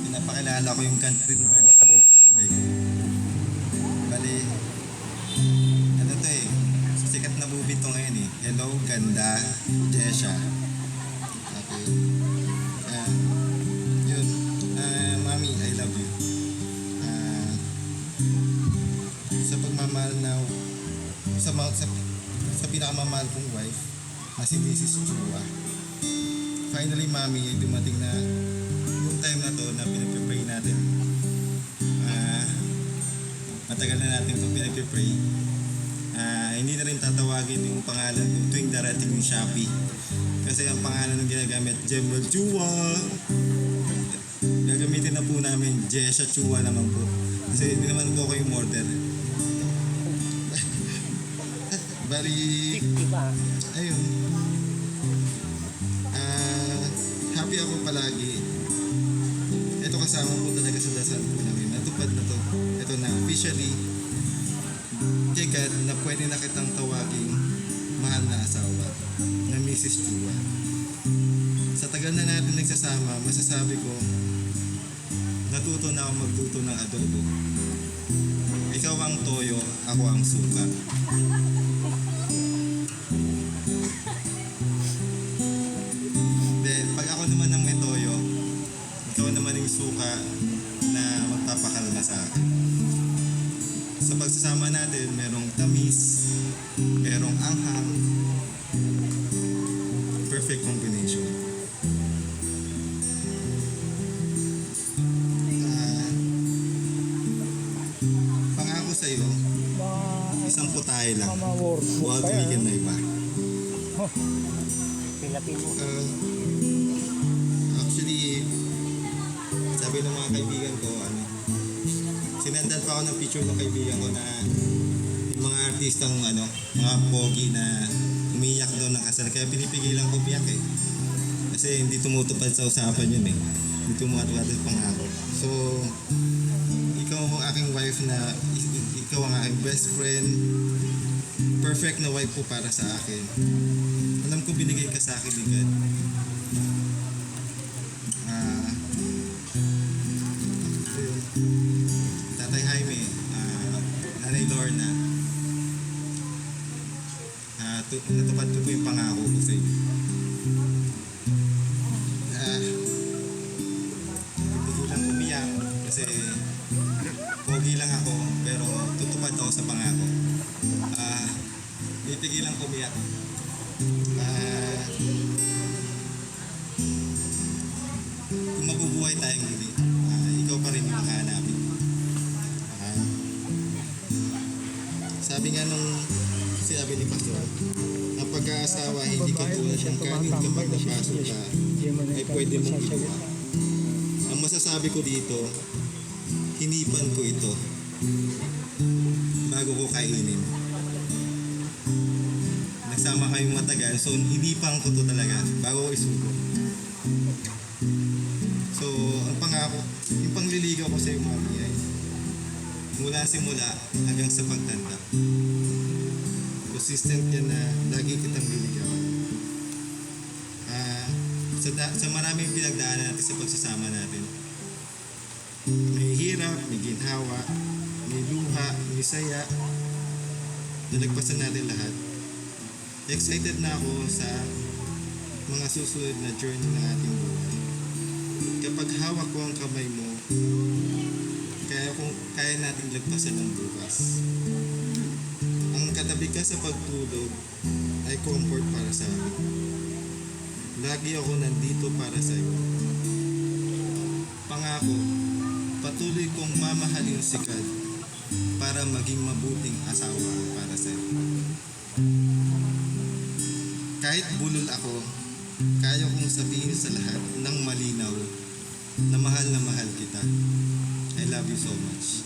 Pinapakilala ko yung country naman. Bali, ano to eh, sikat na movie to ngayon eh. Hello, Ganda, Jesha. Okay. Yun. Mami, I love you. Sa pagmamahal na, sa pinakamamahal kong wife, na si Mrs. Chua. Finally, Mami, ay dumating na yung time na to na pinag-pray natin. Matagal na natin ito pinag-pray. Hindi na rin tatawagin yung pangalan ko tuwing darating yung Shopee. Kasi ang pangalan ng ginagamit, Jemel Chua. Gagamitin na po namin, Jesha Chua naman po. Kasi hindi naman po ako yung order. Bali, ayun. Happy ako palagi. Ito kasama po talaga sa dasal po namin. Natupad na to. Ito na, officially, kay God na pwede na kitang tawaging mahal na asawa na Mrs. Chua. Sa tagal na natin nagsasama, masasabi ko, natuto na ako magluto ng adobo. Ikaw ang toyo, ako ang suka. Then, pag ako naman ang may toyo, ikaw naman yung suka na magpapakalma sa akin. Sa pagsasama natin, merong tamis, merong anghang. Perfect combination. Pangako sa'yo, isang putahe lang. Huwag tumigil na iba. Actually, sabi ng mga kaibigan ko, sinendan pa ako ng picture ng kaibigan ko na yung mga artistang mga pogi na umiyak daw ng kasal. Kaya pinipigilan ko umiyak eh. Kasi hindi tumutupad sa usapan yun eh. Hindi tumutupad sa pangako. So, ikaw ang aking wife na, ikaw ang aking best friend. Perfect na wife po para sa akin. Alam ko binigay ka sa akin ni God. Tatay Jaime, Nanay Lorna, natupad ko po yung pangako ko sa inyo. Hindi lang umiyak kasi pogi lang ako pero tutupad ako sa pangako. Tigilan ko umiyak. Kung mabubuhay tayong muli, ikaw pa rin yung makahanapin. Sabi nga nung sinabi ni Pastor, ang pag-aasawa hindi katulad ng kanin kapag napasok ka ay pwede mong ikuha. Ang masasabi ko dito, hinipan ko ito bago ko kainin. Nagsama kayong matagal, so hinipan ko to talaga bago ko isuko. So, ang pangako, yung pangliligaw ko sa iyo, Mami, ay mula simula hanggang sa pagtanda. Consistent yan na lagi kitang liligawan. Sa maraming pinagdaanan natin sa pagsasama natin, may hirap, may ginhawa, may luha, may saya, nalagpasan natin lahat. Excited na ako sa mga susunod na journey ng ating buhay. Kapag hawak ko ang kamay mo, kaya natin lagpasan ng bukas. Ang katabi ka sa pagtulog ay comfort para sa akin. Lagi ako nandito para sa iyo. Pangako, patuloy kong mamahalin si God para maging mabuting asawa para sa iyo. Kahit bulol ako, kaya kong sabihin sa lahat ng malinaw na mahal kita. I love you so much.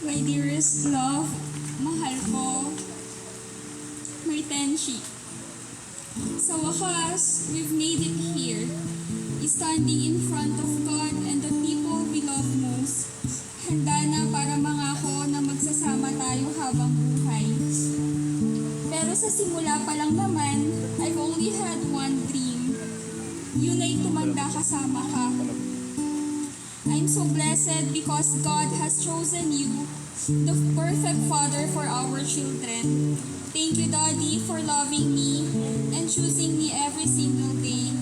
My dearest love, mahal ko, my Tenshi. Sa wakas, we've made it here, standing in front of God and the people we love most. Handa na para mangako na magsasama tayo habang buhay. Pero sa simula pa lang naman, I've only had one dream. Yun ay tumanda kasama ka. I'm so blessed because God has chosen you, the perfect father for our children. Thank you, Daddy, for loving me and choosing me every single day.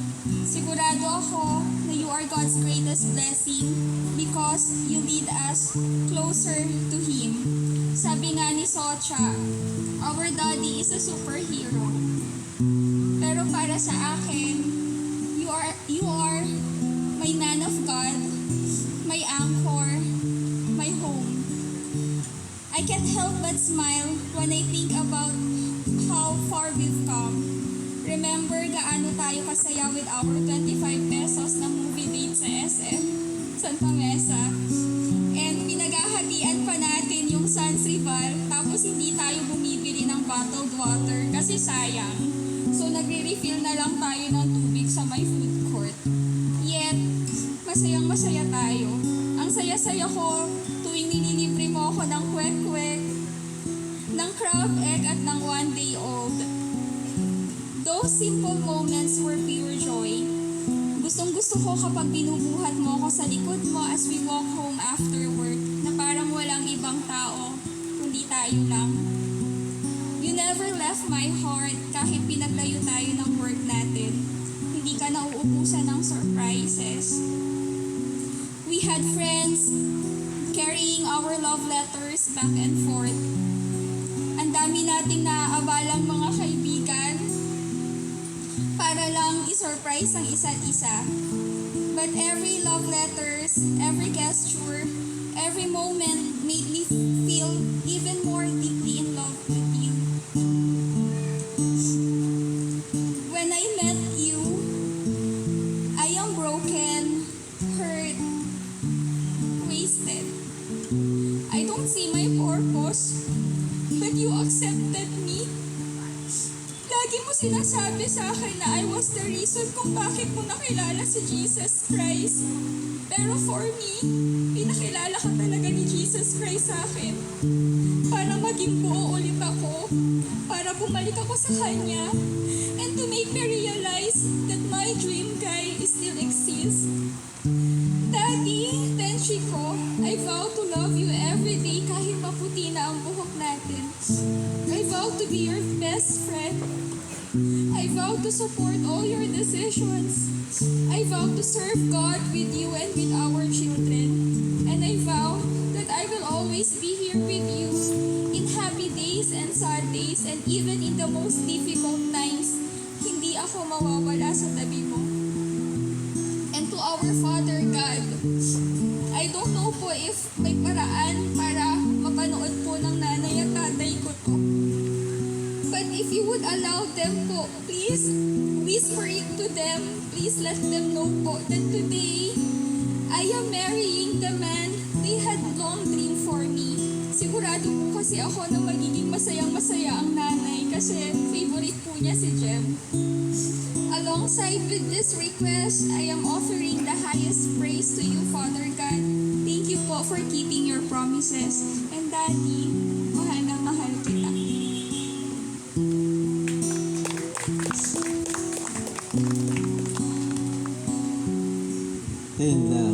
Sigurado ako na you are God's greatest blessing because you lead us closer to Him. Sabi nga ni Socha, our Daddy is a superhero. Pero para sa akin, you are my man of God, my anchor, my home. I can't help but smile when I think about how far we've come. Remember gaano tayo kasaya with our 25 pesos na movie date sa SM, Santa Mesa. And pinaghahatian pa natin yung Sans Rival tapos hindi tayo bumibili ng bottled water kasi sayang. So nagre-refill na lang tayo ng tubig sa may food court. Yet, masayang-masaya tayo. Ang saya-saya ko tuwing nililibre mo ako ng kwek-kwek, ng crab egg at ng one-day-old. Those simple moments were pure joy. Gustong-gusto ko kapag binubuhat mo ako sa likod mo as we walk home after work na parang walang ibang tao, kundi tayo lang. You never left my heart kahit pinaglayo tayo ng work natin. Hindi ka nauubusan ng surprises. We had friends carrying our love letters back and forth. Ang dami nating naaabalang mga kaibigan para lang i-surprise ang isa't isa. But every love letters, every gesture, every moment made me feel even more deeply in love with you. When I met you, I am broken, hurt, wasted. I don't see my purpose, but you accepted me. Lagi mo sinasabi sa akin na I was the reason kung bakit mo nakilala si Jesus Christ. Pero for me, pinakilala ka talaga ni Jesus Christ sa akin. Para maging buo ulit ako. Para bumalik ako sa Kanya. And to make me realize that my dream guy still exists. Daddy, Tenshi ko, I vow to love you every day kahit maputi na ang buhok natin. I vow to be your best friend. I vow to support all your decisions. I vow to serve God with you and with our children. And I vow that I will always be here with you in happy days and sad days and even in the most difficult times. Hindi ako mawawala sa tabi mo. And to our Father God, I don't know po if may paraan para mapanood po ng nanay at tatay ko to. But if you would allow them po, please whisper it to them. Please let them know po that today, I am marrying the man they had long dreamed for me Sigurado po kasi ako na magiging masayang-masaya ang nanay kasi favorite po niya si Jem. Alongside with this request, I am offering the highest praise to you, Father God. Thank you po for keeping your promises. And Daddy, mahal na mahal kita. And